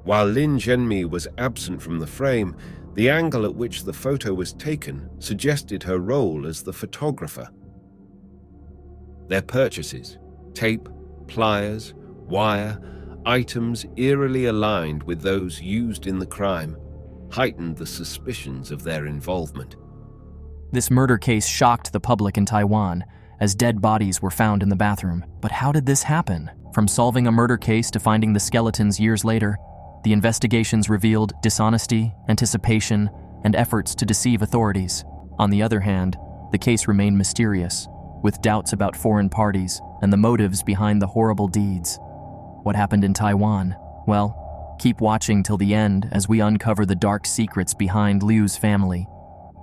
While Lin Zhenmi was absent from the frame, the angle at which the photo was taken suggested her role as the photographer. Their purchases, tape, pliers, wire, items eerily aligned with those used in the crime, heightened the suspicions of their involvement. This murder case shocked the public in Taiwan, as dead bodies were found in the bathroom. But how did this happen? From solving a murder case to finding the skeletons years later, the investigations revealed dishonesty, anticipation, and efforts to deceive authorities. On the other hand, the case remained mysterious, with doubts about foreign parties and the motives behind the horrible deeds. What happened in Taiwan? Well, keep watching till the end as we uncover the dark secrets behind Liu's family.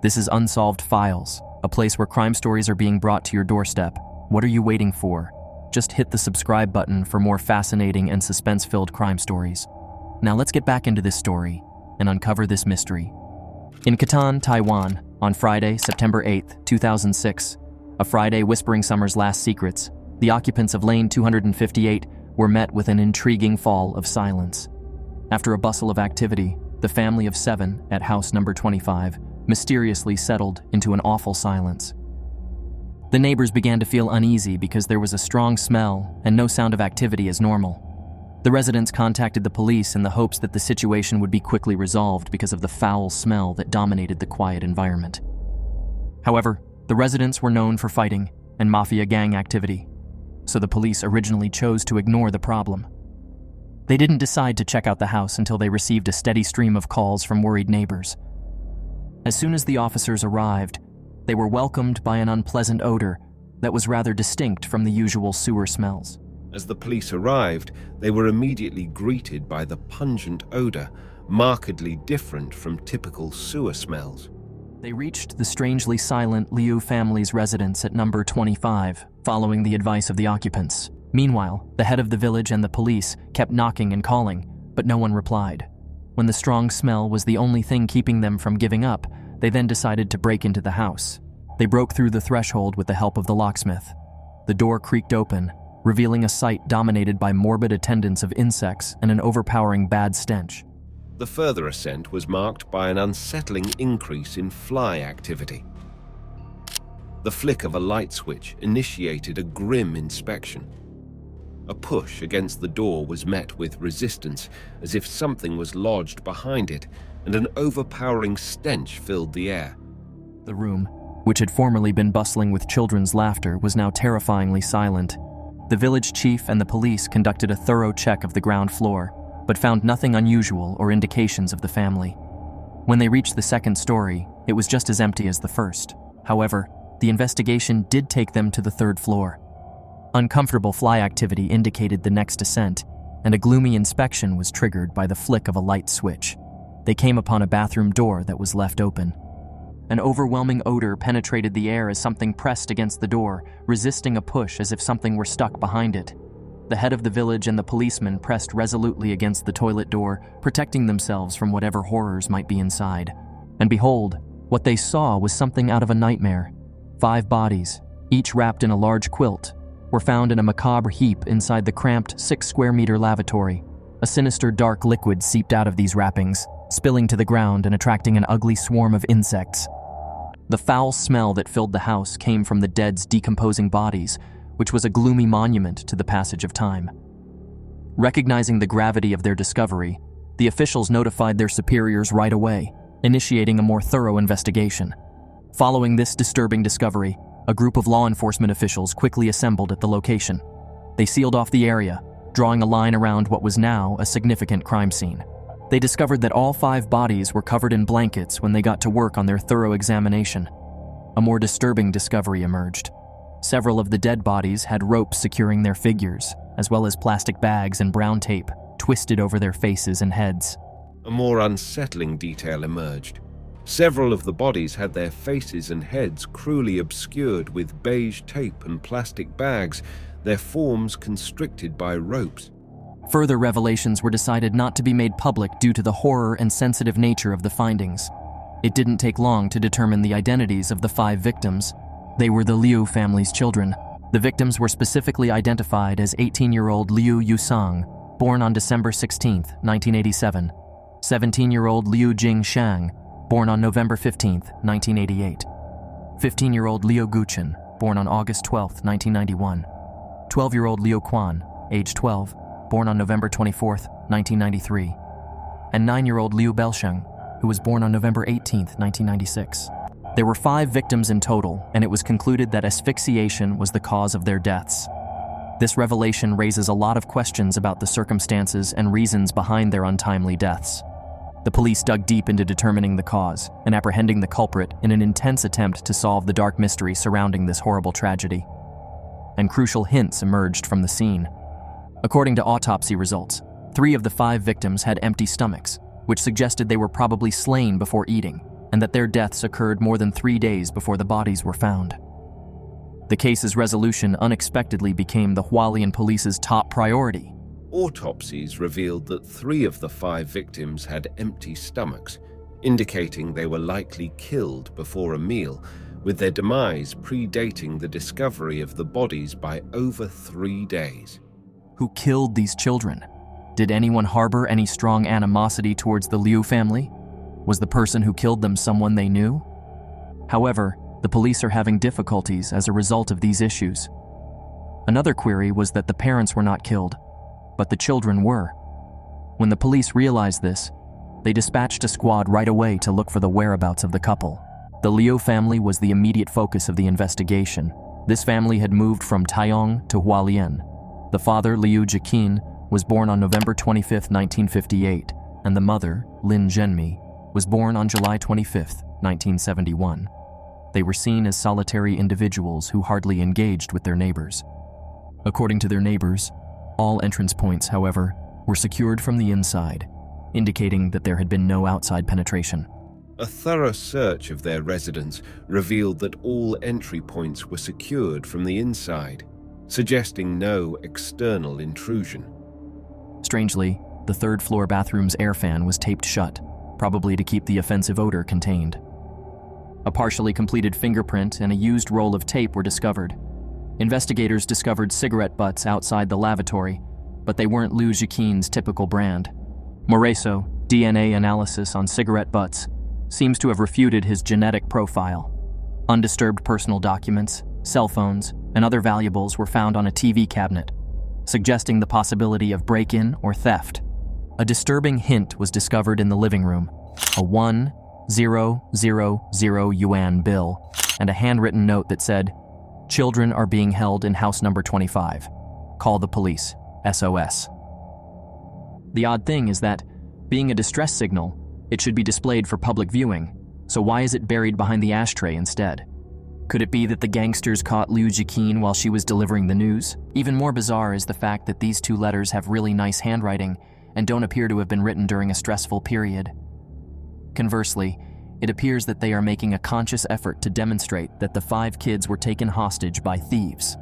This is Unsolved Files, a place where crime stories are being brought to your doorstep. What are you waiting for? Just hit the subscribe button for more fascinating and suspense-filled crime stories. Now let's get back into this story and uncover this mystery. In Canton, Taiwan, on Friday, September 8, 2006, a Friday whispering summer's last secrets, the occupants of Lane 258 were met with an intriguing fall of silence. After a bustle of activity, the family of 7 at house number 25 mysteriously settled into an awful silence. The neighbors began to feel uneasy because there was a strong smell and no sound of activity as normal. The residents contacted the police in the hopes that the situation would be quickly resolved because of the foul smell that dominated the quiet environment. However, the residents were known for fighting and mafia gang activity, so the police originally chose to ignore the problem. They didn't decide to check out the house until they received a steady stream of calls from worried neighbors. As soon as the officers arrived, they were welcomed by an unpleasant odor that was rather distinct from the usual sewer smells. As the police arrived, they were immediately greeted by the pungent odor, markedly different from typical sewer smells. They reached the strangely silent Liu family's residence at number 25, following the advice of the occupants. Meanwhile, the head of the village and the police kept knocking and calling, but no one replied. When the strong smell was the only thing keeping them from giving up, they then decided to break into the house. They broke through the threshold with the help of the locksmith. The door creaked open, revealing a sight dominated by morbid attendance of insects and an overpowering bad stench. The further ascent was marked by an unsettling increase in fly activity. The flick of a light switch initiated a grim inspection. A push against the door was met with resistance, as if something was lodged behind it, and an overpowering stench filled the air. The room, which had formerly been bustling with children's laughter, was now terrifyingly silent. The village chief and the police conducted a thorough check of the ground floor, but found nothing unusual or indications of the family. When they reached the second story, it was just as empty as the first. However, the investigation did take them to the third floor. Uncomfortable fly activity indicated the next ascent, and a gloomy inspection was triggered by the flick of a light switch. They came upon a bathroom door that was left open. An overwhelming odor penetrated the air as something pressed against the door, resisting a push as if something were stuck behind it. The head of the village and the policeman pressed resolutely against the toilet door, protecting themselves from whatever horrors might be inside. And behold, what they saw was something out of a nightmare. 5 bodies, each wrapped in a large quilt, were found in a macabre heap inside the cramped 6-square-meter lavatory. A sinister dark liquid seeped out of these wrappings, spilling to the ground and attracting an ugly swarm of insects. The foul smell that filled the house came from the dead's decomposing bodies, which was a gloomy monument to the passage of time. Recognizing the gravity of their discovery, the officials notified their superiors right away, initiating a more thorough investigation. Following this disturbing discovery, a group of law enforcement officials quickly assembled at the location. They sealed off the area, drawing a line around what was now a significant crime scene. They discovered that all 5 bodies were covered in blankets when they got to work on their thorough examination. A more disturbing discovery emerged. Several of the dead bodies had ropes securing their figures, as well as plastic bags and brown tape twisted over their faces and heads. A more unsettling detail emerged. Several of the bodies had their faces and heads cruelly obscured with beige tape and plastic bags, their forms constricted by ropes. Further revelations were decided not to be made public due to the horror and sensitive nature of the findings. It didn't take long to determine the identities of the 5 victims. They were the Liu family's children. The victims were specifically identified as 18-year-old Liu Yusang, born on December 16, 1987. 17-year-old Liu Jingshang, born on November 15, 1988. 15-year-old Liu Guchen, born on August 12, 1991. 12-year-old Liu Quan, age 12, born on November 24, 1993. And 9-year-old Liu Belsheng, who was born on November 18, 1996. There were 5 victims in total, and it was concluded that asphyxiation was the cause of their deaths. This revelation raises a lot of questions about the circumstances and reasons behind their untimely deaths. The police dug deep into determining the cause and apprehending the culprit in an intense attempt to solve the dark mystery surrounding this horrible tragedy. And crucial hints emerged from the scene. According to autopsy results, 3 of the 5 victims had empty stomachs, which suggested they were probably slain before eating, and that their deaths occurred more than 3 days before the bodies were found. The case's resolution unexpectedly became the Hualien police's top priority. Autopsies revealed that 3 of the 5 victims had empty stomachs, indicating they were likely killed before a meal, with their demise predating the discovery of the bodies by over 3 days. Who killed these children? Did anyone harbor any strong animosity towards the Liu family? Was the person who killed them someone they knew? However, the police are having difficulties as a result of these issues. Another query was that the parents were not killed, but the children were. When the police realized this, they dispatched a squad right away to look for the whereabouts of the couple. The Liu family was the immediate focus of the investigation. This family had moved from Taiyong to Hualien. The father, Liu Zhiqin, was born on November 25, 1958, and the mother, Lin Zhenmi, was born on July 25, 1971. They were seen as solitary individuals who hardly engaged with their neighbors. According to their neighbors, all entrance points, however, were secured from the inside, indicating that there had been no outside penetration. A thorough search of their residence revealed that all entry points were secured from the inside, suggesting no external intrusion. Strangely, the third-floor bathroom's air fan was taped shut, probably to keep the offensive odor contained. A partially completed fingerprint and a used roll of tape were discovered. Investigators discovered cigarette butts outside the lavatory, but they weren't Liu Zhiqin's typical brand. Moreso, DNA analysis on cigarette butts, seems to have refuted his genetic profile. Undisturbed personal documents, cell phones, and other valuables were found on a TV cabinet, suggesting the possibility of break-in or theft. A disturbing hint was discovered in the living room: a 1,000 yuan bill and a handwritten note that said, "Children are being held in house number 25. Call the police. SOS." The odd thing is that, being a distress signal, it should be displayed for public viewing, so why is it buried behind the ashtray instead? Could it be that the gangsters caught Liu Zhiqin while she was delivering the news? Even more bizarre is the fact that these 2 letters have really nice handwriting and don't appear to have been written during a stressful period. Conversely, it appears that they are making a conscious effort to demonstrate that the 5 kids were taken hostage by thieves.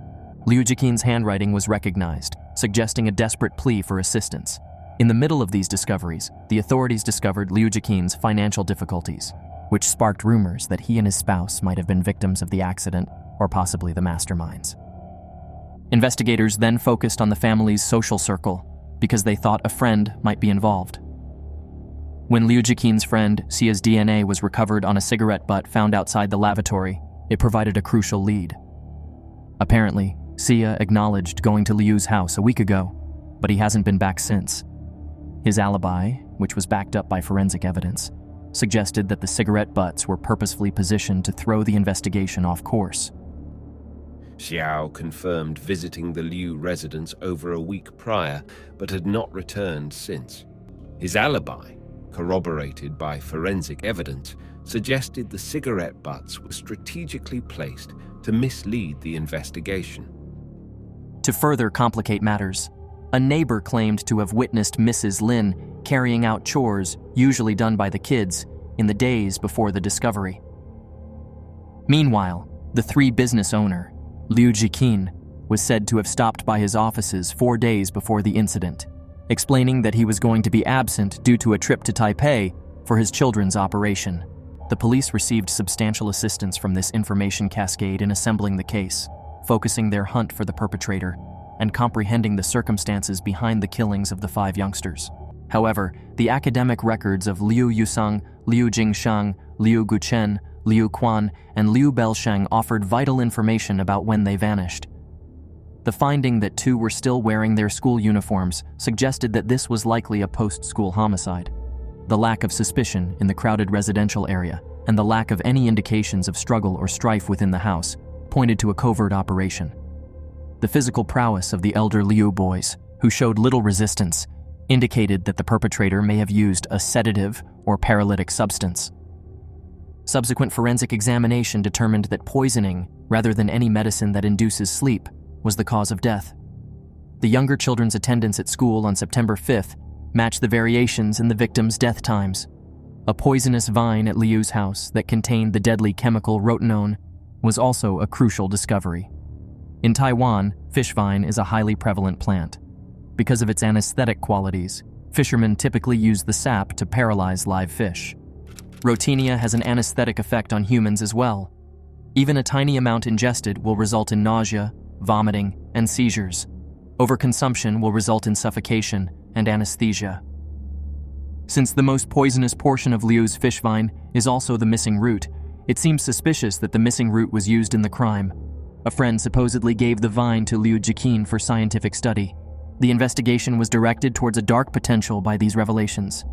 Liu Zhiqin's handwriting was recognized, suggesting a desperate plea for assistance. In the middle of these discoveries, the authorities discovered Liu Zhiqin's financial difficulties, which sparked rumors that he and his spouse might have been victims of the accident or possibly the masterminds. Investigators then focused on the family's social circle because they thought a friend might be involved. When Liu Zhiqin's friend, Xia's DNA, was recovered on a cigarette butt found outside the lavatory, it provided a crucial lead. Apparently, Xia acknowledged going to Liu's house a week ago, but he hasn't been back since. His alibi, which was backed up by forensic evidence, suggested that the cigarette butts were purposefully positioned to throw the investigation off course. Xiao confirmed visiting the Liu residence over a week prior, but had not returned since. His alibi, corroborated by forensic evidence, suggested the cigarette butts were strategically placed to mislead the investigation. To further complicate matters, a neighbor claimed to have witnessed Mrs. Lin carrying out chores usually done by the kids in the days before the discovery. Meanwhile, the 3 business owner, Liu Zhiqin, was said to have stopped by his offices 4 days before the incident, explaining that he was going to be absent due to a trip to Taipei for his children's operation. The police received substantial assistance from this information cascade in assembling the case, focusing their hunt for the perpetrator, and comprehending the circumstances behind the killings of the 5 youngsters. However, the academic records of Liu Yusang, Liu Jingshang, Liu Guchen, Liu Quan, and Liu Belsheng offered vital information about when they vanished. The finding that 2 were still wearing their school uniforms suggested that this was likely a post-school homicide. The lack of suspicion in the crowded residential area and the lack of any indications of struggle or strife within the house pointed to a covert operation. The physical prowess of the elder Liu boys, who showed little resistance, indicated that the perpetrator may have used a sedative or paralytic substance. Subsequent forensic examination determined that poisoning, rather than any medicine that induces sleep, was the cause of death. The younger children's attendance at school on September 5th matched the variations in the victims' death times. A poisonous vine at Liu's house that contained the deadly chemical rotenone was also a crucial discovery. In Taiwan, fish vine is a highly prevalent plant. Because of its anesthetic qualities, fishermen typically use the sap to paralyze live fish. Rotenia has an anesthetic effect on humans as well. Even a tiny amount ingested will result in nausea, vomiting, and seizures. Overconsumption will result in suffocation and anesthesia. Since the most poisonous portion of Liu's fish vine is also the missing root, it seems suspicious that the missing root was used in the crime. A friend supposedly gave the vine to Liu Zhiqin for scientific study. The investigation was directed towards a dark potential by these revelations.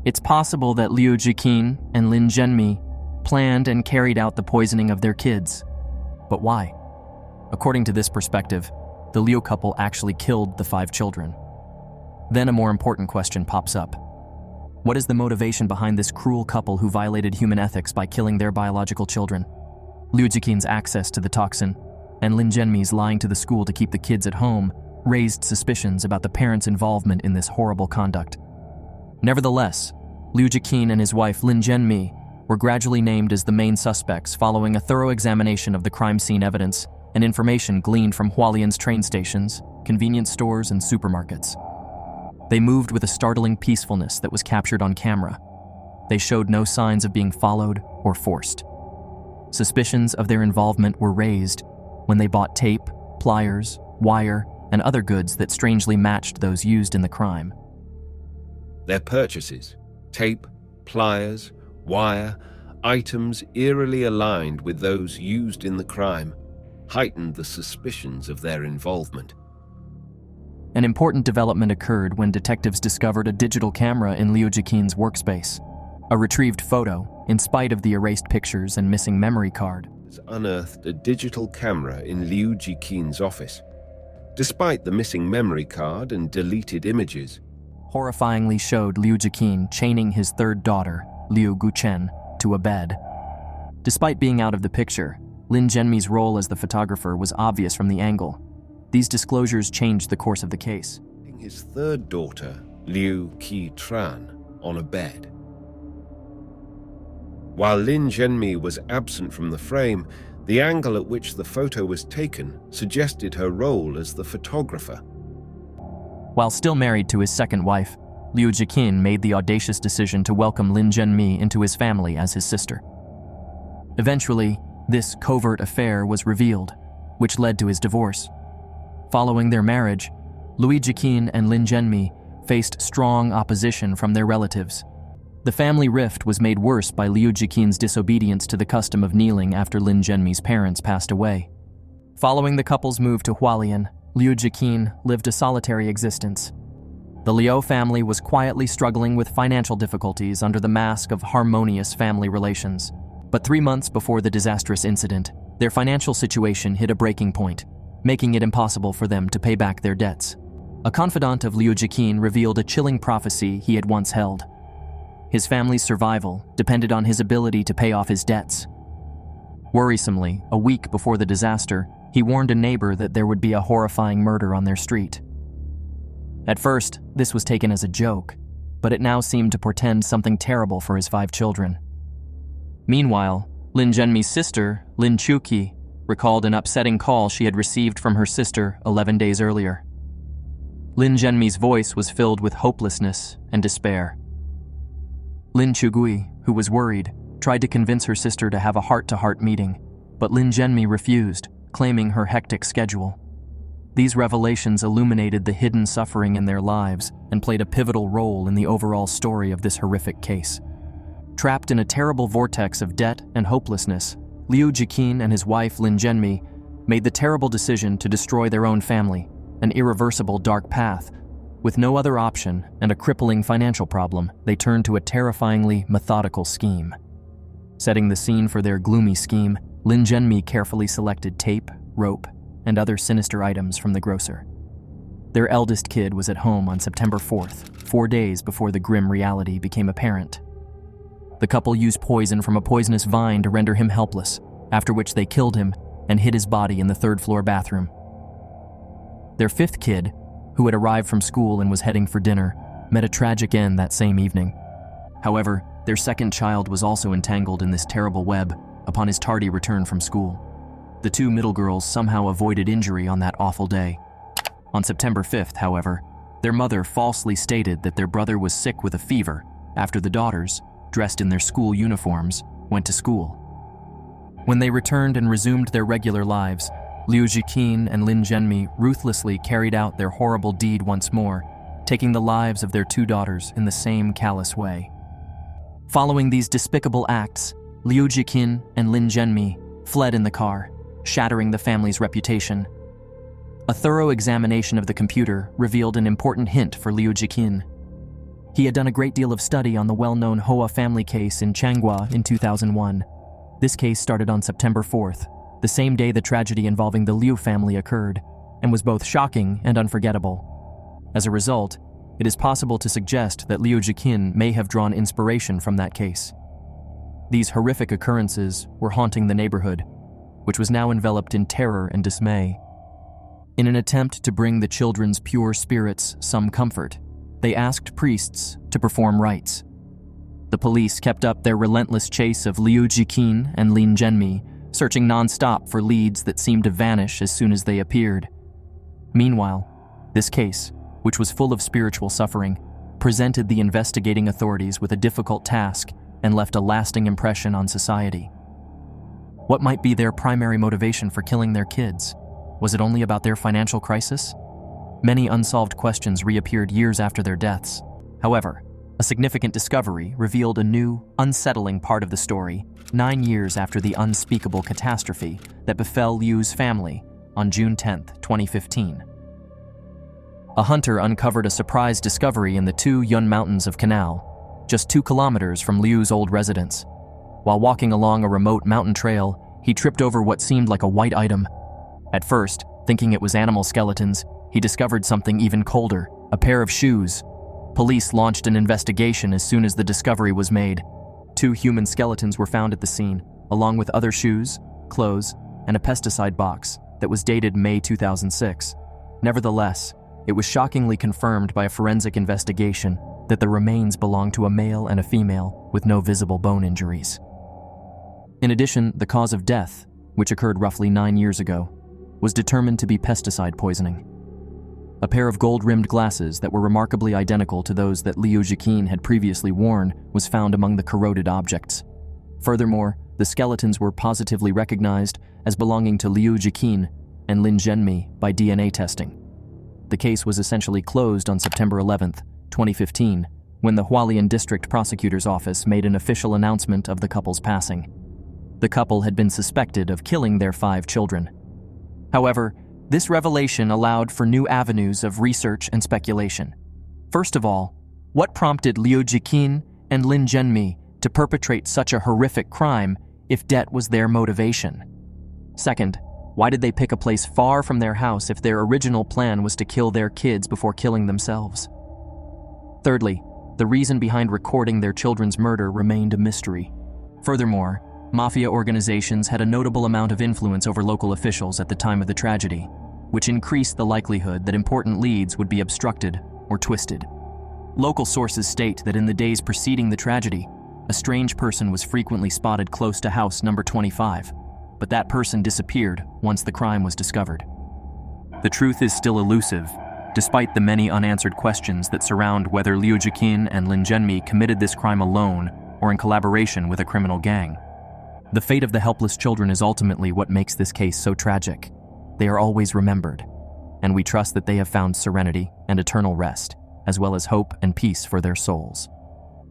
It's possible that Liu Zhiqin and Lin Zhenmi planned and carried out the poisoning of their kids. But why? According to this perspective, the Liu couple actually killed the 5 children. Then a more important question pops up. What is the motivation behind this cruel couple who violated human ethics by killing their biological children? Liu Zhiqin's access to the toxin and Lin Zhenmi's lying to the school to keep the kids at home raised suspicions about the parents' involvement in this horrible conduct. Nevertheless, Liu Zhiqin and his wife Lin Zhenmi were gradually named as the main suspects following a thorough examination of the crime scene evidence and information gleaned from Hualien's train stations, convenience stores, and supermarkets. They moved with a startling peacefulness that was captured on camera. They showed no signs of being followed or forced. Suspicions of their involvement were raised when they bought tape, pliers, wire, and other goods that strangely matched those used in the crime. Their purchases, tape, pliers, wire, items eerily aligned with those used in the crime, heightened the suspicions of their involvement. An important development occurred when detectives discovered a digital camera in Liu Zhiqin's workspace. A retrieved photo, in spite of the erased pictures and missing memory card, Has unearthed a digital camera in Liu Zhiqin's office. Despite the missing memory card and deleted images, horrifyingly showed Liu Zhiqin chaining his 3rd daughter, Liu Guchen, to a bed. Despite being out of the picture, Lin Zhenmi's role as the photographer was obvious from the angle. These disclosures changed the course of the case. his 3rd daughter, Liu Qi-tran, on a bed. While Lin Zhenmi was absent from the frame, the angle at which the photo was taken suggested her role as the photographer. While still married to his 2nd wife, Liu Zhiqin made the audacious decision to welcome Lin Zhenmi into his family as his sister. Eventually, this covert affair was revealed, which led to his divorce. Following their marriage, Liu Zhiqin and Lin Zhenmi faced strong opposition from their relatives. The family rift was made worse by Liu Zhiqin's disobedience to the custom of kneeling after Lin Zhenmi's parents passed away. Following the couple's move to Hualien, Liu Zhiqin lived a solitary existence. The Liu family was quietly struggling with financial difficulties under the mask of harmonious family relations. But 3 months before the disastrous incident, their financial situation hit a breaking point, making it impossible for them to pay back their debts. A confidant of Liu Zhiqin revealed a chilling prophecy he had once held. His family's survival depended on his ability to pay off his debts. Worrisomely, a week before the disaster, he warned a neighbor that there would be a horrifying murder on their street. At first, this was taken as a joke, but it now seemed to portend something terrible for his 5 children. Meanwhile, Lin Zhenmi's sister, Lin Chuqi, recalled an upsetting call she had received from her sister 11 days earlier. Lin Zhenmi's voice was filled with hopelessness and despair. Lin Chugui, who was worried, tried to convince her sister to have a heart-to-heart meeting, but Lin Zhenmi refused, claiming her hectic schedule. These revelations illuminated the hidden suffering in their lives and played a pivotal role in the overall story of this horrific case. Trapped in a terrible vortex of debt and hopelessness, Liu Zhiqin and his wife Lin Zhenmi made the terrible decision to destroy their own family, an irreversible dark path. With no other option and a crippling financial problem, they turned to a terrifyingly methodical scheme. Setting the scene for their gloomy scheme, Lin Zhenmi carefully selected tape, rope, and other sinister items from the grocer. Their eldest kid was at home on September 4th, 4 days before the grim reality became apparent. The couple used poison from a poisonous vine to render him helpless, after which they killed him and hid his body in the third-floor bathroom. Their fifth kid, who had arrived from school and was heading for dinner, met a tragic end that same evening. However, their second child was also entangled in this terrible web upon his tardy return from school. The two middle girls somehow avoided injury on that awful day. On September 5th, however, their mother falsely stated that their brother was sick with a fever after the daughters, dressed in their school uniforms, went to school. When they returned and resumed their regular lives, Liu Zhiqin and Lin Zhenmi ruthlessly carried out their horrible deed once more, taking the lives of their two daughters in the same callous way. Following these despicable acts, Liu Zhiqin and Lin Zhenmi fled in the car, shattering the family's reputation. A thorough examination of the computer revealed an important hint for Liu Zhiqin. He had done a great deal of study on the well-known Hoa family case in Changhua in 2001. This case started on September 4th, the same day the tragedy involving the Liu family occurred, and was both shocking and unforgettable. As a result, it is possible to suggest that Liu Zhiqin may have drawn inspiration from that case. These horrific occurrences were haunting the neighborhood, which was now enveloped in terror and dismay. In an attempt to bring the children's pure spirits some comfort, they asked priests to perform rites. The police kept up their relentless chase of Liu Zhiqin and Lin Zhenmi, searching non-stop for leads that seemed to vanish as soon as they appeared. Meanwhile, this case, which was full of spiritual suffering, presented the investigating authorities with a difficult task and left a lasting impression on society. What might be their primary motivation for killing their kids? Was it only about their financial crisis? Many unsolved questions reappeared years after their deaths. However, a significant discovery revealed a new, unsettling part of the story 9 years after the unspeakable catastrophe that befell Liu's family on June 10, 2015. A hunter uncovered a surprise discovery in the two Yun Mountains of Canal, just 2 kilometers from Liu's old residence. While walking along a remote mountain trail, he tripped over what seemed like a white item. At first, thinking it was animal skeletons, he discovered something even colder, a pair of shoes. Police launched an investigation as soon as the discovery was made. 2 human skeletons were found at the scene, along with other shoes, clothes, and a pesticide box that was dated May 2006. Nevertheless, it was shockingly confirmed by a forensic investigation that the remains belonged to a male and a female with no visible bone injuries. In addition, the cause of death, which occurred roughly 9 years ago, was determined to be pesticide poisoning. A pair of gold-rimmed glasses that were remarkably identical to those that Liu Zhiqin had previously worn was found among the corroded objects. Furthermore, the skeletons were positively recognized as belonging to Liu Zhiqin and Lin Zhenmi by DNA testing. The case was essentially closed on September 11, 2015, when the Hualien District Prosecutor's Office made an official announcement of the couple's passing. The couple had been suspected of killing their 5 children. However, this revelation allowed for new avenues of research and speculation. First of all, what prompted Liu Zhiqin and Lin Zhenmi to perpetrate such a horrific crime if debt was their motivation? Second, why did they pick a place far from their house if their original plan was to kill their kids before killing themselves? Thirdly, the reason behind recording their children's murder remained a mystery. Furthermore, mafia organizations had a notable amount of influence over local officials at the time of the tragedy, which increased the likelihood that important leads would be obstructed or twisted. Local sources state that in the days preceding the tragedy, a strange person was frequently spotted close to house number 25, but that person disappeared once the crime was discovered. The truth is still elusive, despite the many unanswered questions that surround whether Liu Zhiqin and Lin Zhenmi committed this crime alone or in collaboration with a criminal gang. The fate of the helpless children is ultimately what makes this case so tragic. They are always remembered, and we trust that they have found serenity and eternal rest, as well as hope and peace for their souls.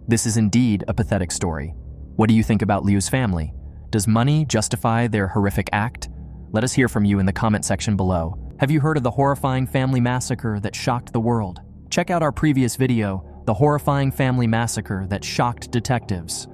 This is indeed a pathetic story. What do you think about Liu's family? Does money justify their horrific act? Let us hear from you in the comment section below. Have you heard of the horrifying family massacre that shocked the world? Check out our previous video, The Horrifying Family Massacre That Shocked Detectives.